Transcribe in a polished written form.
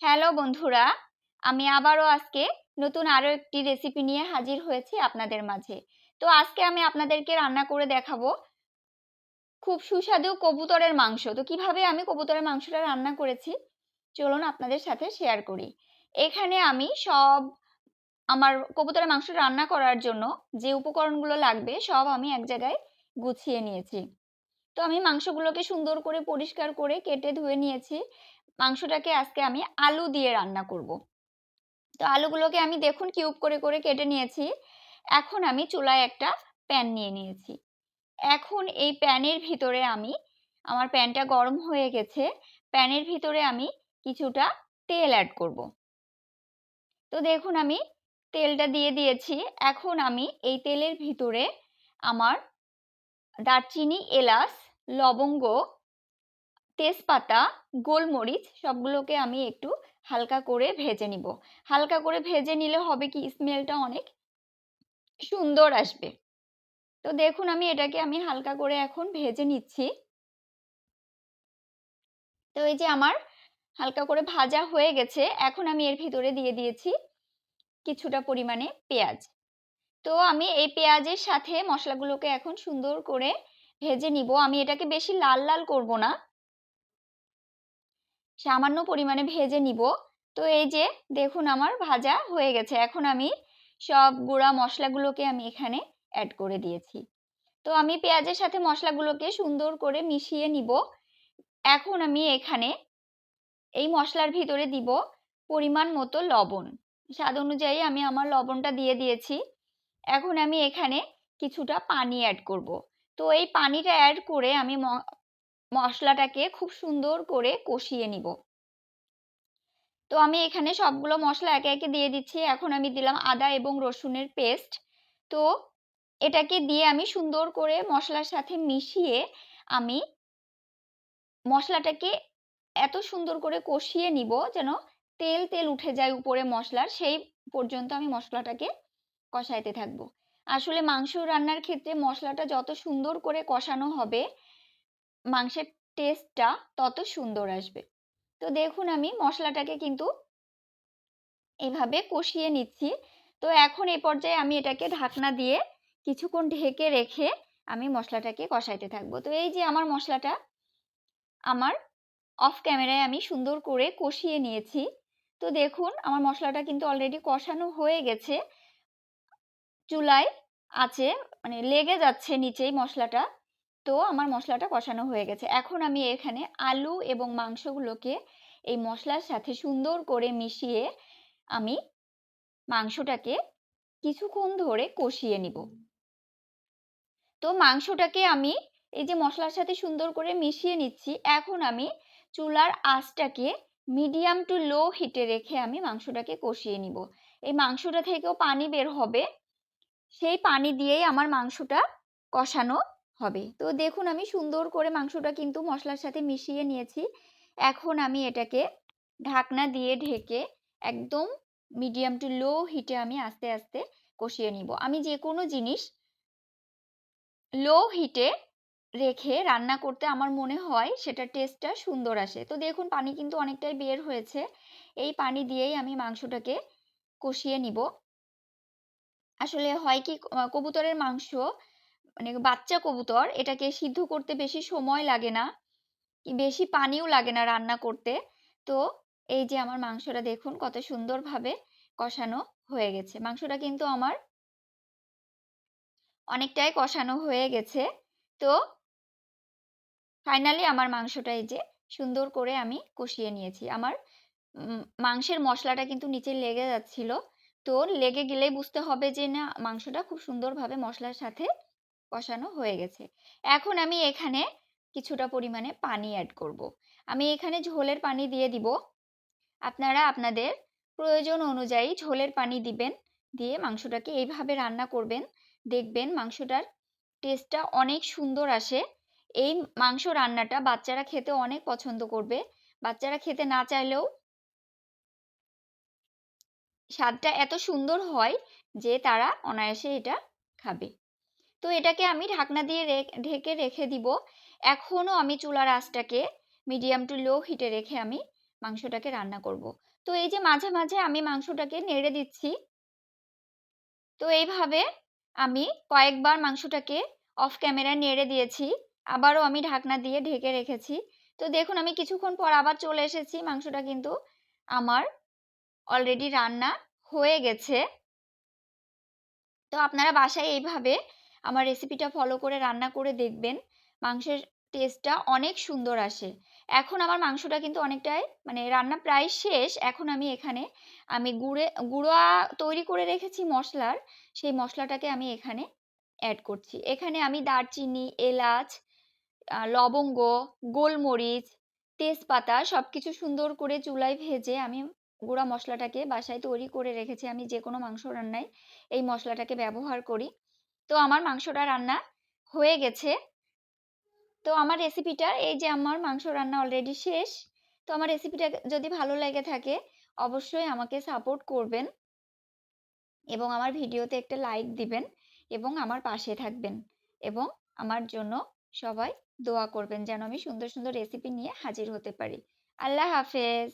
Hello বন্ধুরা, আমি আবারও আজকে নতুন আরও একটি রেসিপি নিয়ে হাজির হয়েছি আপনাদের মাঝে। তো আজকে আমি আপনাদেরকে রান্না করে দেখাবো খুব সুস্বাদু কবুতরের মাংস। তো কিভাবে আমি কবুতরের মাংসটা রান্না করেছি চলুন আপনাদের সাথে শেয়ার করি। এখানে আমি আমার কবুতরের মাংস রান্না করার জন্য যে উপকরণগুলো লাগবে সব আমি এক জায়গায় গুছিয়ে নিয়েছি। তো আমি মাংসগুলোকে সুন্দর করে পরিষ্কার করে কেটে ধুয়ে নিয়েছি। মাংসটাকে আজকে আমি আলু দিয়ে রান্না করব। তো আলুগুলোকে আমি দেখুন কিউব করে করে কেটে নিয়েছি। এখন আমি চুলায় একটা প্যান নিয়ে নিয়েছি। এখন এই প্যানের ভিতরে আমার প্যানটা গরম হয়ে গেছে। প্যানের ভিতরে আমি কিছুটা তেল অ্যাড করব। তো দেখুন আমি তেলটা দিয়ে দিয়েছি। এখন আমি এই তেলের ভিতরে আমার দারচিনি, এলাচ, লবঙ্গ, তেজপাতা, গোলমরিচ সবগুলোকে আমি একটু হালকা করে ভেজে নিব। হালকা করে ভেজে নিলে হবে কি স্মেলটা অনেক সুন্দর আসবে। তো দেখুন এটাকে হালকা করে এখন ভেজে নিচ্ছি। তো এই যে আমার হালকা করে ভাজা হয়ে গেছে। এখন আমি এর ভিতরে দিয়ে দিয়েছি কিছুটা পরিমাণে পেঁয়াজ। তো আমি এই পেঁয়াজের সাথে মশলাগুলোকে এখন সুন্দর করে ভেজে নিব। আমি এটাকে বেশি লাল লাল করব না, সামান্য পরিমাণে ভেজে নিব। তো এই যে দেখুন আমার ভাজা হয়ে গেছে। এখন আমি সব গুঁড়া মশলাগুলোকে আমি এখানে অ্যাড করে দিয়েছি। তো আমি পেঁয়াজের সাথে মশলাগুলোকে সুন্দর করে মিশিয়ে নিব। এখন আমি এখানে এই মশলার ভিতরে দিব পরিমাণ মতো লবণ। স্বাদ অনুযায়ী আমি আমার লবণটা দিয়ে দিয়েছি। এখন আমি এখানে কিছুটা পানি অ্যাড করব। তো এই পানিটা অ্যাড করে আমি মশলাটাকে খুব সুন্দর করে কষিয়ে নিব। তো আমি এখানে সবগুলো মশলা একে একে দিয়ে দিচ্ছি। এখন আমি দিলাম আদা এবং রসুনের পেস্ট। তো এটাকে দিয়ে আমি সুন্দর করে মশলার সাথে মিশিয়ে আমি মশলাটাকে এত সুন্দর করে কষিয়ে নিব যেন তেল তেল উঠে যায় উপরে মশলার, সেই পর্যন্ত আমি মশলাটাকে কষাইতে থাকবো। আসলে মাংস রান্নার ক্ষেত্রে মশলাটা যত সুন্দর করে কষানো হবে মাংসের টেস্টটা তত সুন্দর আসবে। তো দেখুন আমি মশলাটাকে কিন্তু এভাবে কষিয়ে নিচ্ছি। তো এখন এই পর্যায়ে আমি এটাকে ঢাকনা দিয়ে কিছুক্ষণ ঢেকে রেখে আমি মশলাটাকে কষাইতে থাকবো। তো এই যে আমার মশলাটা আমার অফ ক্যামেরায় আমি সুন্দর করে কষিয়ে নিয়েছি। তো দেখুন আমার মশলাটা কিন্তু অলরেডি কষানো হয়ে গেছে। চুলায় আছে মানে লেগে যাচ্ছে নিচেই মশলাটা। তো আমার মশলাটা কষানো হয়ে গেছে। এখন আমি এখানে আলু এবং মাংসগুলোকে এই মশলার সাথে সুন্দর করে মিশিয়ে আমি মাংসটাকে কিছুক্ষণ ধরে কষিয়ে নিব। তো মাংসটাকে আমি এই যে মশলার সাথে সুন্দর করে মিশিয়ে নিচ্ছি। এখন আমি চুলার আঁচটাকে মিডিয়াম টু লো হিটে রেখে আমি মাংসটাকে কষিয়ে নিব। এই মাংসটা থেকেও পানি বের হবে, সেই পানি দিয়েই আমার মাংসটা কষানো হবে। তো দেখুন আমি সুন্দর করে মাংসটা কিন্তু মশলার সাথে মিশিয়ে নিয়েছি। এখন আমি এটাকে ঢাকনা দিয়ে ঢেকে একদম মিডিয়াম টু লো হিটে আমি আস্তে আস্তে কষিয়ে নিব। আমি যে কোনো জিনিস লো হিটে রেখে রান্না করতে আমার মনে হয় সেটার টেস্টটা সুন্দর আসে। তো দেখুন পানি কিন্তু অনেকটাই বের হয়েছে। এই পানি দিয়েই আমি মাংসটাকে কষিয়ে নিব। আসলে হয় কি কবুতরের মাংস মানে বাচ্চা কবুতর, এটাকে সিদ্ধ করতে বেশি সময় লাগে না, বেশি পানিও লাগে না রান্না করতে। তো এই যে আমার মাংসটা দেখুন কত সুন্দরভাবে কষানো হয়ে গেছে। মাংসটা কিন্তু আমার অনেকটাই কষানো হয়ে গেছে। তো ফাইনালি আমার মাংসটা এই যে সুন্দর করে আমি কষিয়ে নিয়েছি। আমার মাংসের মশলাটা কিন্তু নিচে লেগে যাচ্ছিল। তো লেগে গেলেই বুঝতে হবে যে না মাংসটা খুব সুন্দরভাবে মশলার সাথে কষানো হয়ে গেছে। এখন আমি এখানে কিছুটা পরিমাণে পানি অ্যাড করব। আমি এখানে ঝোলের পানি দিয়ে দিব। আপনারা আপনাদের প্রয়োজন অনুযায়ী ঝোলের পানি দিবেন। দিয়ে মাংসটাকে এইভাবে রান্না করবেন। দেখবেন মাংসটার টেস্টটা অনেক সুন্দর আসে। এই মাংস রান্নাটা বাচ্চারা খেতে অনেক পছন্দ করবে। বাচ্চারা খেতে না চাইলেও স্বাদটা এত সুন্দর হয় যে তারা অনায়াসে এটা খাবে। তো এটাকে আমি ঢাকনা দিয়ে ঢেকে রেখে দিব। এখনও আমি চুলার আঁচটাকে মিডিয়াম টু লো হিটে রেখে আমি মাংসটাকে রান্না করব। তো এই যে মাঝে, মাঝে আমি মাংসটাকে নেড়ে দিচ্ছি। তো এইভাবে আমি কয়েকবার মাংসটাকে অফ ক্যামেরায় নেড়ে দিয়েছি। আবারও আমি ঢাকনা দিয়ে ঢেকে রেখেছি। তো দেখুন আমি কিছুক্ষণ পর আবার চলে এসেছি। মাংসটা কিন্তু আমার অলরেডি রান্না হয়ে গেছে। তো আপনারা বাসায় এইভাবে আমার রেসিপিটা ফলো করে রান্না করে দেখবেন। মাংসের টেস্টটা অনেক সুন্দর আসে। এখন আমার মাংসটা কিন্তু অনেকটাই মানে রান্না প্রায় শেষ। এখন আমি এখানে গুঁড়া তৈরি করে রেখেছি মসলার, সেই মসলাটাকে আমি এখানে অ্যাড করছি। এখানে আমি দারচিনি, এলাচ, লবঙ্গ, গোলমরিচ, তেজপাতা সবকিছু সুন্দর করে চুলায় ভেজে আমি গুঁড়া মসলাটাকে বাসায় তৈরি করে রেখেছি। আমি যেকোনো মাংস রান্নায় এই মসলাটাকে ব্যবহার করি। তো আমার মাংসটা রান্না হয়ে গেছে। তো আমার রেসিপিটা এই যে আমার মাংস রান্না অলরেডি শেষ। তো আমার রেসিপিটা যদি ভালো লেগে থাকে অবশ্যই আমাকে সাপোর্ট করবেন এবং আমার ভিডিওতে একটা লাইক দিবেন এবং আমার পাশে থাকবেন এবং আমার জন্য সবাই দোয়া করবেন যেন আমি সুন্দর, সুন্দর রেসিপি নিয়ে হাজির হতে পারি। আল্লাহ হাফেজ।